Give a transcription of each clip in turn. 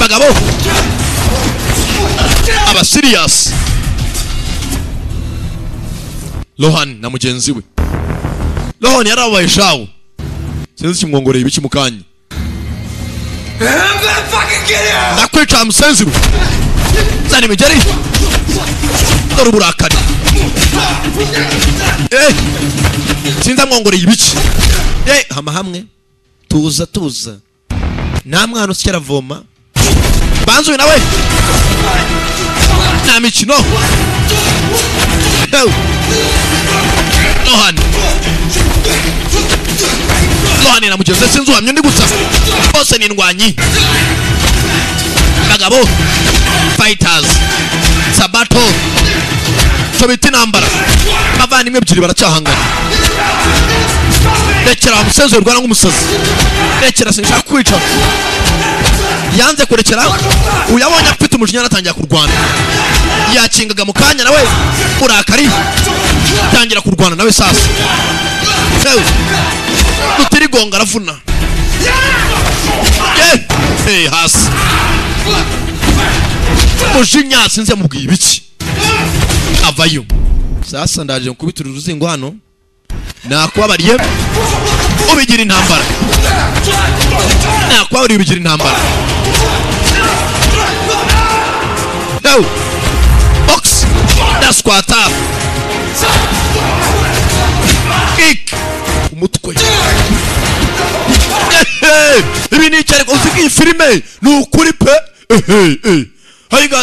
bagabo aba serious. Lohan na mugenzi we. Lohan yarabaye shawo. Sinzi kimwongoreye ibiki mukanya. Nakwica musenziru. Zani migeri. Dore uburakari. Sinza mwongoreye ibiki. Hama hamwe. Tuza. Nta mwana usikera voma. Banzu nawe. Nta mikino. Lohan na mugenzi sinzi uhamye ndi gusa. Bose ni indwanyi. Bagabo fighters. Sabato. Tobiti nambara. Abana imwe byiri baracyahangana. Rekera umusenzi urwana nk'umusazi. Rekera sinshaka kwica. Yanze kurekera. Uyabonye afite umujinya natangira kurwana. Yakingaga mu kanya nawe urakari. Tangira kurwana nawe sasa. Utirigonga aravuna. Hasi. Mujinya sinze mubwiye ibiki. Avayo. Sasa ndaje nkubitira uruzingo hano. Nakwabariye ubigira intambara. Nakwabariye ubigira intambara. Box. That's squat up. Kick. Umutwe. Ibi ni cyane uziki filme nukuri pe. Hayiga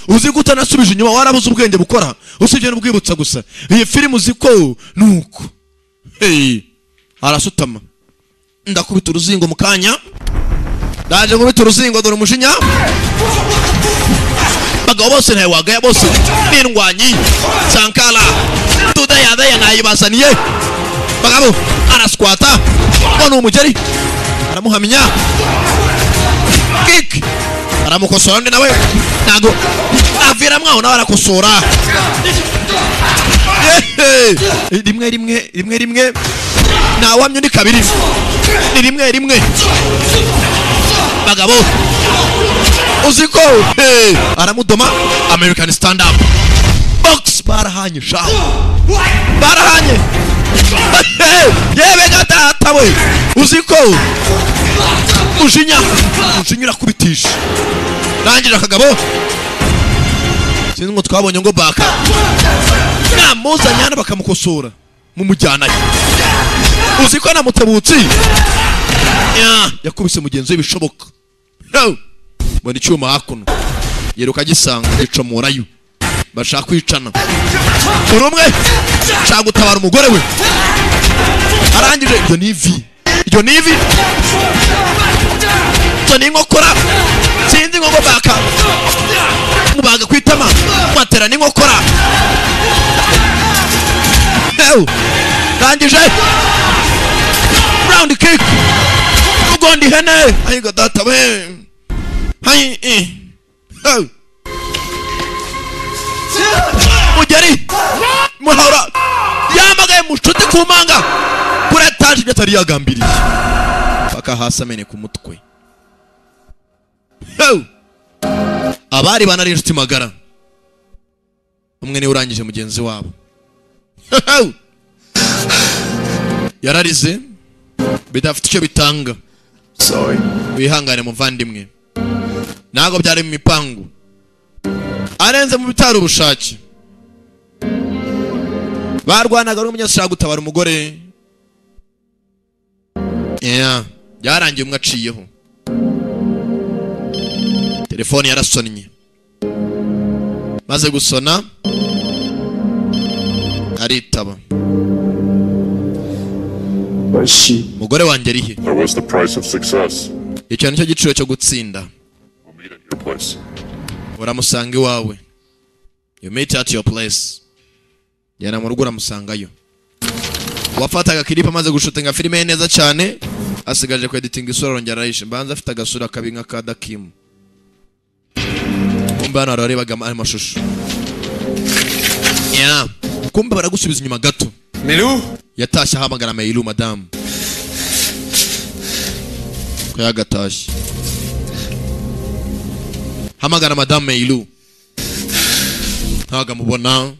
uzi gutanasubije inyuma warabuze ubwenge bukora usibye n'ubwibutsa gusa. Iyi filmu uziko nuko arasutama ndakubita uruzingo mukanya. Ndaje kubita uruzingo dore umujinya. Bagabo bose nawe wagaya bose n'indwanyi. Sankala tudaya nayibazaniye. Bagabo arasquata ono umugeri aramuhamya. Kick aramukosora ndi nawe nago avira mwaho nawe arakosora. Rimwe nawamye ndi kabiri. Ni rimwe bagabo uziko aramudoma. American stand up box barahanye shawo barahanye. Yebe gatata we uziko mujinya urakubitisha. Rangira akagabo sinzi ngo twabonye ngo baka namuzanyana bakamukosora mu mujyanayo. Uziko namutebutsi yakubise mugenzi we bishoboka. Mbona icyuma hakuno yeruka gisanga gicomurayo. Bashaka kwicana urumwe shaka gutabara umugore we. Arangije iryo nivi ni inkokora. Sinzi ngo baka mubaga kwitama matera ni inkokora. Rangije round kick ugondi hene. Ayiga data we mugeri muhora yamagaye mushuti kumanga kuri etage gatari yagambiriye paka hasi amene ku mutwe. Abari banari inshuti magara. Umwe ni urangije mugenzi wabo. Yararize bidafite icyo bitanga. Sorry. Wihangane muvandimwe. Nago byari mu mipango. Arenze mu bitaro ubushake. Barwanaga n'umunyashaka gutabara umugore. Yarangiye umwe aciyeho. Telefone yarasonnye. Maze gusona aritaba. Mugore wanjye rihe. What's the price of success? Icyo nicyo giciro cyo gutsinda. We'll meet at your place. Uramusanga iwawe. You meet at your place. Yana mu rugo uramusangayo. Wafataga clip amaze gushutinga filime neza cyane. Asigaje ku editing isura rongera arayishe. Mbanza afite agasura kabi nka ka Dakim. Umbana ararebaga amashusho. Kumbe baragusubiza inyuma gato. Milou yatashye ahamagara Meilu madam. ko yagatashye. Hamagara Madame Meilu ntago amubona.